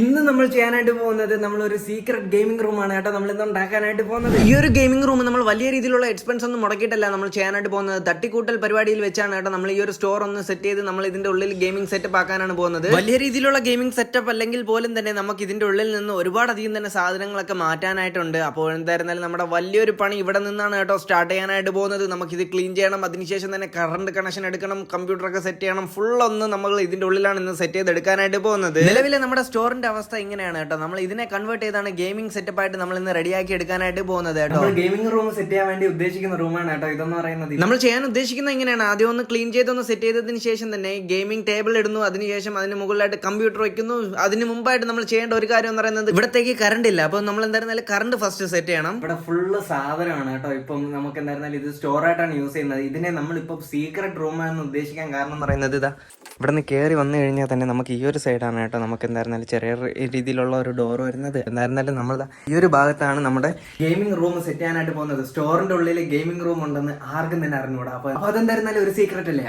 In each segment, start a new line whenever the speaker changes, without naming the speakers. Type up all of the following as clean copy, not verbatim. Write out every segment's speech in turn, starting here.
ഇന്ന് നമ്മൾ ചെയ്യാനായിട്ട് പോകുന്നത് നമ്മളൊരു സീക്രട്ട് ഗെയിമിംഗ് റൂമാണ് കേട്ടോ നമ്മൾ ഇന്ന് ഉണ്ടാക്കാനായിട്ട് പോകുന്നത്. ഈ ഒരു ഗെയിമിംഗ് റൂം നമ്മൾ വലിയ രീതിയിലുള്ള എക്സ്പെൻസ് ഒന്നും മുടക്കിയിട്ടല്ല നമ്മൾ ചെയ്യാനായിട്ട് പോകുന്നത്. തട്ടിക്കൂട്ടൽ പരിപാടിയിൽ വെച്ചാണ് കേട്ടോ നമ്മൾ ഈ ഒരു സ്റ്റോർ ഒന്ന് സെറ്റ് ചെയ്ത് നമ്മൾ ഇതിന്റെ ഉള്ളിൽ ഗെയിമിംഗ് സെറ്റപ്പ് ആക്കാനാണ് പോകുന്നത്. വലിയ രീതിയിലുള്ള ഗെയിമിംഗ് സെറ്റപ്പ് അല്ലെങ്കിൽ പോലും തന്നെ നമുക്ക് ഇതിന്റെ ഉള്ളിൽ നിന്ന് ഒരുപാടധികം തന്നെ സാധനങ്ങളൊക്കെ മാറ്റാനായിട്ടുണ്ട്. അപ്പോൾ എന്തായിരുന്നാലും നമ്മുടെ വലിയൊരു പണി ഇവിടെ നിന്നാണ് കേട്ടോ സ്റ്റാർട്ട് ചെയ്യാനായിട്ട് പോകുന്നത്. നമുക്കിത് ക്ലീൻ ചെയ്യണം, അതിനുശേഷം തന്നെ കറണ്ട് കണക്ഷൻ എടുക്കണം, കമ്പ്യൂട്ടറൊക്കെ സെറ്റ് ചെയ്യണം. ഫുൾ ഒന്ന് നമ്മൾ ഇതിന്റെ ഉള്ളിലാണ് ഇന്ന് സെറ്റ് ചെയ്ത് എടുക്കാനായിട്ട് പോകുന്നത്. നിലവിലെ നമ്മുടെ സ്റ്റോറിന്റെ അവസ്ഥ ഇങ്ങനെയാണ് കേട്ടോ. നമ്മൾ ഇതിനെ കൺവേർട്ട് ചെയ്താണ് ഗെയിമിംഗ് സെറ്റപ്പ് ആയിട്ട് നമ്മൾ ഇന്ന് റെഡിയാക്കി എടുക്കാനായിട്ട് പോകുന്നത് കേട്ടോ. ഗെയിമിംഗ് റൂം സെറ്റ് ചെയ്യാൻ വേണ്ടി ഉദ്ദേശിക്കുന്ന റൂമാണ് കേട്ടോ ഇതെന്ന് പറയുന്നത്. നമ്മൾ ചെയ്യാൻ ഉദ്ദേശിക്കുന്നത് ഇങ്ങനെയാണ്. ആദ്യം ഒന്ന് ക്ലീൻ ചെയ്തൊന്ന് സെറ്റ് ചെയ്തതിന് ശേഷം തന്നെ ഗെയിമിംഗ് ടേബിൾ ഇടുന്നു, അതിനുശേഷം അതിന് മുകളിലായിട്ട് കമ്പ്യൂട്ടർ വെക്കുന്നു. അതിന് മുമ്പായിട്ട് നമ്മൾ ചെയ്യേണ്ട ഒരു കാര്യം എന്ന് പറയുന്നത് ഇവിടത്തേക്ക് കറണ്ട് ഇല്ല. അപ്പോൾ നമ്മൾ എന്തായിരുന്നാലും കറണ്ട് ഫസ്റ്റ് സെറ്റ് ചെയ്യണം. ഇവിടെ ഫുള്ള് സാധനമാണ് കേട്ടോ. ഇപ്പം നമുക്ക് എന്തായിരുന്നാലും ഇത് സ്റ്റോർ ആയിട്ടാണ് യൂസ് ചെയ്യുന്നത്. ഇതിനെ നമ്മളിപ്പോൾ സീക്രട്ട് റൂമാണെന്ന് ഉദ്ദേശിക്കാൻ കാരണം എന്ന് പറയുന്നത് ഇതാ ഇവിടെ നിന്ന് കയറി വന്നു കഴിഞ്ഞാൽ തന്നെ നമുക്ക് ഈ ഒരു സൈഡാണ് കേട്ടോ നമുക്ക് എന്തായിരുന്നാലും ചെറിയ രീതിയിലുള്ള ഒരു ഡോർ വരുന്നത്. എന്തായിരുന്നാലും നമ്മൾ ഈ ഒരു ഭാഗത്താണ് നമ്മുടെ ഗെയിമിംഗ് റൂം സെറ്റ് ചെയ്യാനായിട്ട് പോകുന്നത്. സ്റ്റോറിന്റെ ഉള്ളിൽ ഗെയിമിംഗ് റൂം ഉണ്ടെന്ന് ആർക്കും തന്നെ അറിഞ്ഞൂടാ. അപ്പൊ അതെന്തായിരുന്നാലും ഒരു സീക്രട്ട് അല്ലേ.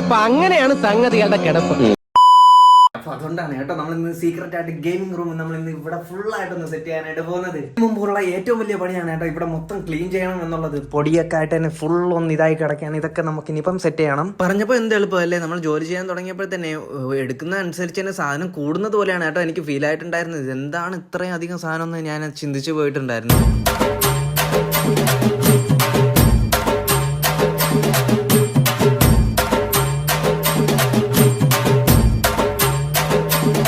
അപ്പൊ അങ്ങനെയാണ് സംഗതികളുടെ കിടപ്പ്.
അപ്പൊ അതുകൊണ്ടാണ് കേട്ടോ നമ്മൾ ഇന്ന് സീക്രട്ട് ആയിട്ട് ഗെയിമിംഗ് റൂം നമ്മൾ ഇന്ന് ഇവിടെ ഫുൾ ആയിട്ടൊന്ന് സെറ്റ് ചെയ്യാനായിട്ട് പോകുന്നത്. മുമ്പുള്ള ഏറ്റവും വലിയ പണിയാണ് കേട്ടോ ഇവിടെ മൊത്തം ക്ലീൻ ചെയ്യണം എന്നുള്ളത്. പൊടിയൊക്കെ ആയിട്ട് തന്നെ ഫുൾ ഒന്ന് ഇതായി കിടക്കുകയാണ്. ഇതൊക്കെ നമുക്ക് ഇനിയിപ്പം സെറ്റ് ചെയ്യണം. പറഞ്ഞപ്പോൾ എന്ത് എളുപ്പമല്ലേ. നമ്മൾ ജോലി ചെയ്യാൻ തുടങ്ങിയപ്പോൾ തന്നെ എടുക്കുന്ന അനുസരിച്ച് തന്നെ സാധനം കൂടുന്നത് പോലെയാണ് കേട്ടോ എനിക്ക് ഫീൽ ആയിട്ടുണ്ടായിരുന്നത്. എന്താണ് ഇത്രയും അധികം സാധനം എന്ന് ഞാൻ ചിന്തിച്ചു പോയിട്ടുണ്ടായിരുന്നു.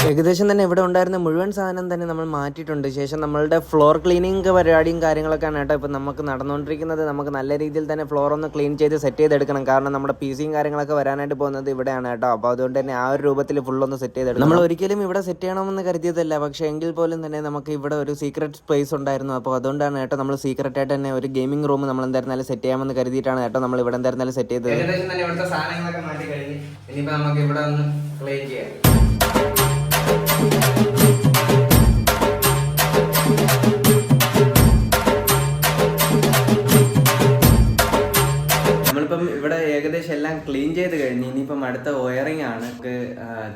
ഏകദേശം തന്നെ ഇവിടെ ഉണ്ടായിരുന്ന മുഴുവൻ സാധനം തന്നെ നമ്മൾ മാറ്റിയിട്ടുണ്ട്. ശേഷം നമ്മളുടെ ഫ്ലോർ ക്ലീനിങ് പരിപാടിയും കാര്യങ്ങളൊക്കെയാണ് കേട്ടോ ഇപ്പം നമുക്ക് നടന്നുകൊണ്ടിരിക്കുന്നത്. നമുക്ക് നല്ല രീതിയിൽ തന്നെ ഫ്ലോർ ഒന്ന് ക്ലീൻ ചെയ്ത് സെറ്റ് ചെയ്തെടുക്കണം. കാരണം നമ്മുടെ പിസിയും കാര്യങ്ങളൊക്കെ വരാനായിട്ട് പോകുന്നത് ഇവിടെയാണ് കേട്ടോ. അപ്പോൾ അതുകൊണ്ട് തന്നെ ആ ഒരു രൂപത്തിൽ ഫുള്ളൊന്ന് സെറ്റ് ചെയ്തെടുക്കും. നമ്മൾ ഒരിക്കലും ഇവിടെ സെറ്റ് ചെയ്യണമെന്ന് കരുതിയതല്ല, പക്ഷേ എങ്കിൽ പോലും തന്നെ നമുക്ക് ഇവിടെ ഒരു സീക്രട്ട് സ്പേസ് ഉണ്ടായിരുന്നു. അപ്പോൾ അതുകൊണ്ടാണ് കേട്ടോ നമ്മൾ സീക്രട്ട് ആയിട്ട് തന്നെ ഒരു ഗെയിമിംഗ് റൂം നമ്മൾ എന്തായിരുന്നാലും സെറ്റ് ചെയ്യാമെന്ന് കരുതിയിട്ടാണ് കേട്ടോ നമ്മൾ ഇവിടെ എന്തായിരുന്നാലും സെറ്റ് ചെയ്തത്. ഏകദേശം തന്നെ ഇവിടുത്തെ സാധനങ്ങളൊക്കെ മാറ്റി കഴിഞ്ഞ് ഇനിയിപ്പോൾ നമുക്ക് ഇവിടെ ഒന്ന് ക്ലീൻ ചെയ്യാം. നമ്മളിപ്പം ഇവിടെ ഏകദേശം എല്ലാം ക്ലീൻ ചെയ്ത് കഴിഞ്ഞ് ഇനിയിപ്പം അടുത്ത വയറിംഗ് ആണ്. നമുക്ക്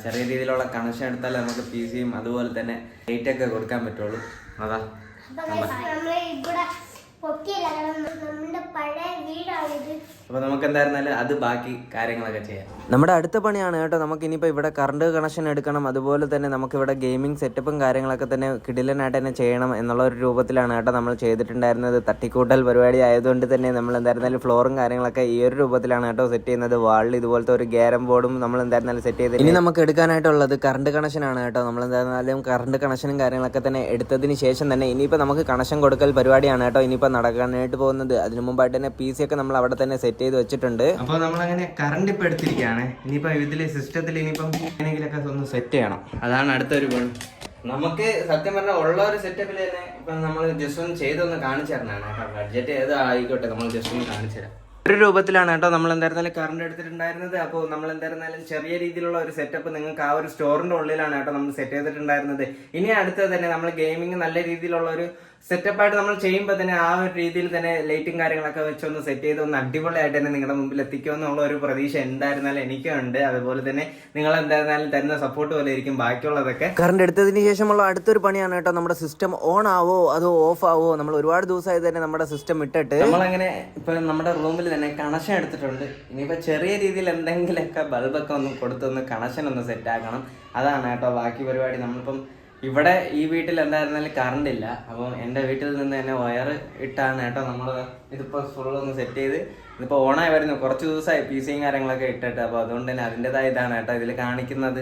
ചെറിയ രീതിയിലുള്ള കണക്ഷൻ എടുത്താൽ നമുക്ക് പി സിയും അതുപോലെ തന്നെ ലൈറ്റ് ഒക്കെ കൊടുക്കാൻ പറ്റുള്ളൂ. അതാ അപ്പൊ നമുക്ക് എന്തായിരുന്നാലും അത് ബാക്കി കാര്യങ്ങളൊക്കെ ചെയ്യാം. നമ്മുടെ അടുത്ത പണിയാണ് കേട്ടോ. നമുക്ക് ഇനിയിപ്പോൾ ഇവിടെ കറണ്ട് കണക്ഷൻ എടുക്കണം, അതുപോലെ തന്നെ നമുക്ക് ഇവിടെ ഗെയിമിംഗ് സെറ്റപ്പും കാര്യങ്ങളൊക്കെ തന്നെ കിടിലനായിട്ട് തന്നെ ചെയ്യണം എന്നുള്ള ഒരു രൂപത്തിലാണ് കേട്ടോ നമ്മൾ ചെയ്തിട്ടുണ്ടായിരുന്നത്. തട്ടിക്കൂട്ടൽ പരിപാടി ആയതുകൊണ്ട് തന്നെ നമ്മൾ എന്തായിരുന്നാലും ഫ്ലോറും കാര്യങ്ങളൊക്കെ ഈ ഒരു രൂപത്തിലാണ് കേട്ടോ സെറ്റ് ചെയ്യുന്നത്. വാളിൽ ഇതുപോലത്തെ ഒരു ഗ്യാരം ബോർഡും നമ്മൾ എന്തായിരുന്നാലും സെറ്റ് ചെയ്ത് ഇനി നമുക്ക് എടുക്കാനായിട്ടുള്ളത് കറണ്ട് കണക്ഷൻ ആണ് കേട്ടോ. നമ്മൾ എന്തായിരുന്നാലും കറണ്ട് കണക്ഷനും കാര്യങ്ങളൊക്കെ തന്നെ എടുത്തതിന് ശേഷം തന്നെ ഇനിയിപ്പോൾ നമുക്ക് കണക്ഷൻ കൊടുക്കൽ പരിപാടിയാണ് കേട്ടോ ഇനിയിപ്പോൾ നടക്കാനായിട്ട് പോകുന്നത്. അതിനു മുമ്പായിട്ട് തന്നെ പി സി ഒക്കെ നമ്മൾ അവിടെ തന്നെ സെറ്റ് ചെയ്ത് വെച്ചിട്ടുണ്ട്. അപ്പോൾ നമ്മളങ്ങനെ കറണ്ട് ഇപ്പോൾ എടുത്തിരിക്കുകയാണ്. ഇനിയിപ്പോൾ ഇതിൽ സിസ്റ്റത്തിൽ ഇനിയിപ്പം എങ്ങനെയെങ്കിലൊക്കെ ഒന്ന് സെറ്റ് ചെയ്യണം. അതാണ് അടുത്തൊരു പണി. നമുക്ക് സത്യം പറഞ്ഞാൽ ഉള്ള ഒരു സെറ്റപ്പിൽ തന്നെ ഇപ്പം നമ്മൾ ജസ്റ്റ് ഒന്ന് ചെയ്തൊന്ന് കാണിച്ചു തരണമാണ് കേട്ടോ. ബഡ്ജറ്റ് ഏത് ആയിക്കോട്ടെ നമ്മൾ ജസ്റ്റ് ഒന്ന് കാണിച്ചു തരാം. ഒരു രൂപത്തിലാണ് കേട്ടോ നമ്മൾ എന്തായിരുന്നാലും കറണ്ട് എടുത്തിട്ടുണ്ടായിരുന്നത്. അപ്പോൾ നമ്മൾ എന്തായിരുന്നാലും ചെറിയ രീതിയിലുള്ള ഒരു സെറ്റപ്പ് നിങ്ങൾക്ക് ആ ഒരു സ്റ്റോറിന്റെ ഉള്ളിലാണ് കേട്ടോ നമ്മൾ സെറ്റ് ചെയ്തിട്ടുണ്ടായിരുന്നത്. ഇനി അടുത്തത് തന്നെ നമ്മൾ ഗെയിമിംഗ് നല്ല രീതിയിലുള്ള ഒരു സെറ്റപ്പായിട്ട് നമ്മൾ ചെയ്യുമ്പോൾ തന്നെ ആ ഒരു രീതിയിൽ തന്നെ ലൈറ്റും കാര്യങ്ങളൊക്കെ വെച്ചൊന്ന് സെറ്റ് ചെയ്ത് ഒന്ന് അടിപൊളിയായിട്ട് തന്നെ നിങ്ങളുടെ മുമ്പിൽ എത്തിക്കുമെന്നുള്ള ഒരു പ്രതീക്ഷ എന്തായിരുന്നാലും എനിക്കും ഉണ്ട്. അതുപോലെ തന്നെ നിങ്ങൾ എന്തായിരുന്നാലും തരുന്ന സപ്പോർട്ട് പോലെ ഇരിക്കും ബാക്കിയുള്ളതൊക്കെ. കറണ്ട് എടുത്തതിന് ശേഷമുള്ള അടുത്തൊരു പണിയാണ് കേട്ടോ നമ്മുടെ സിസ്റ്റം ഓൺ ആവോ അതോ ഓഫ് ആവോ. നമ്മൾ ഒരുപാട് ദിവസമായി തന്നെ നമ്മുടെ സിസ്റ്റം ഇട്ടിട്ട് നമ്മളങ്ങനെ ഇപ്പൊ നമ്മുടെ റൂമിൽ തന്നെ കണക്ഷൻ എടുത്തിട്ടുണ്ട്. ഇനിയിപ്പോൾ ചെറിയ രീതിയിൽ എന്തെങ്കിലുമൊക്കെ ബൾബൊക്കെ ഒന്ന് കൊടുത്തൊന്ന് കണക്ഷൻ ഒന്ന് സെറ്റ് ആക്കണം. അതാണ് കേട്ടോ ബാക്കി പരിപാടി. നമ്മളിപ്പം ഇവിടെ ഈ വീട്ടിൽ എന്തായിരുന്നാലും കറണ്ട് ഇല്ല. അപ്പം എൻ്റെ വീട്ടിൽ നിന്ന് തന്നെ വയർ ഇട്ടാണ് കേട്ടോ നമ്മൾ ഇതിപ്പോൾ ഫുള്ളൊന്ന് സെറ്റ് ചെയ്ത് ഇതിപ്പോൾ ഓണായി വരുന്നു. കുറച്ച് ദിവസമായി പി സിയും കാര്യങ്ങളൊക്കെ ഇട്ടിട്ട്. അപ്പോൾ അതുകൊണ്ട് തന്നെ അതിൻ്റെതായ ഇതാണ് കേട്ടോ ഇതിൽ കാണിക്കുന്നത്.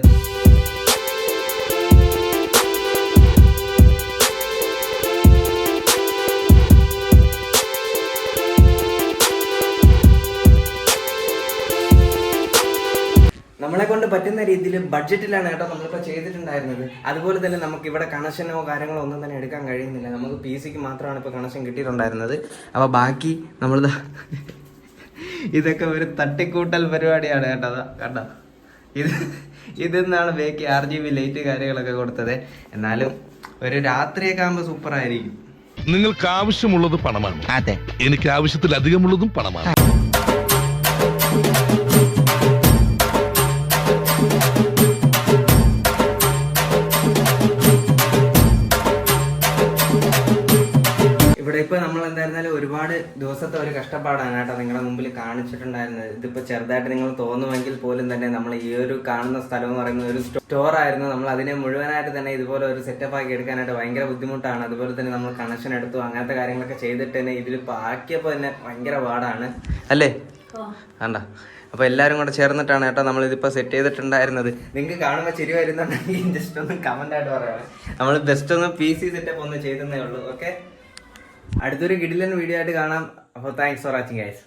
നമ്മളെ കൊണ്ട് പറ്റുന്ന രീതിയിൽ ബഡ്ജറ്റിലാണ് കേട്ടോ നമ്മളിപ്പോൾ ചെയ്തിട്ടുണ്ടായിരുന്നത്. അതുപോലെ തന്നെ നമുക്ക് ഇവിടെ കണക്ഷനോ കാര്യങ്ങളോ ഒന്നും തന്നെ എടുക്കാൻ കഴിയുന്നില്ല. നമുക്ക് പി സിക്ക് മാത്രമാണ് ഇപ്പോൾ കണക്ഷൻ കിട്ടിയിട്ടുണ്ടായിരുന്നത്. അപ്പോൾ ബാക്കി നമ്മൾ ഇതൊക്കെ ഒരു തട്ടിക്കൂട്ടൽ പരിപാടിയാണ് കേട്ടോ. കേട്ടോ ഇതിന്നാണ് ബാക്കി RGB ലൈറ്റ് കാര്യങ്ങളൊക്കെ കൊടുത്തത്. എന്നാലും ഒരു രാത്രിയൊക്കെ ആകുമ്പോൾ സൂപ്പറായിരിക്കും.
നിങ്ങൾക്ക് ആവശ്യമുള്ളത് പണമാണ്. അതെ, എനിക്ക് ആവശ്യത്തിലധികമുള്ളതും പണമാണ്.
ഇതിപ്പോ നമ്മൾ എന്തായിരുന്നാലും ഒരുപാട് ദിവസത്തെ ഒരു കഷ്ടപ്പാടാണ് കേട്ടോ നിങ്ങളുടെ മുമ്പിൽ കാണിച്ചിട്ടുണ്ടായിരുന്നത്. ഇതിപ്പോ ചെറുതായിട്ട് നിങ്ങൾ തോന്നുമെങ്കിൽ പോലും തന്നെ നമ്മൾ ഈ ഒരു കാണുന്ന സ്ഥലം എന്ന് പറയുന്നത് ഒരു സ്റ്റോർ ആയിരുന്നു. നമ്മൾ അതിനെ മുഴുവനായിട്ട് തന്നെ ഇതുപോലെ ഒരു സെറ്റപ്പ് ആക്കി എടുക്കാനായിട്ട് ഭയങ്കര ബുദ്ധിമുട്ടാണ്. അതുപോലെ തന്നെ നമ്മൾ കണക്ഷൻ എടുത്തു അങ്ങനത്തെ കാര്യങ്ങളൊക്കെ ചെയ്തിട്ട് തന്നെ ഇതിലിപ്പോൾ ആക്കിയപ്പോൾ തന്നെ ഭയങ്കര പാടാണ് അല്ലേ? വേണ്ട. അപ്പോൾ എല്ലാവരും കൂടെ ചേർന്നിട്ടാണ് കേട്ടോ നമ്മളിതിപ്പോൾ സെറ്റ് ചെയ്തിട്ടുണ്ടായിരുന്നത്. നിങ്ങൾക്ക് കാണുമ്പോൾ ചിരി വരുന്നുണ്ടെങ്കിൽ ജസ്റ്റ് ഒന്ന് കമൻ്റ് ആയിട്ട് പറയാം. നമ്മൾ ബെസ്റ്റ് ഒന്ന് PC സെറ്റപ്പ് ഒന്ന് ചെയ്തേ ഉള്ളൂ. ഓക്കെ, അടുത്തൊരു കിടിലൻ വീഡിയോ ആയിട്ട് കാണാം. അപ്പോൾ താങ്ക്സ് ഫോർ വാച്ചിങ് ഗൈസ്.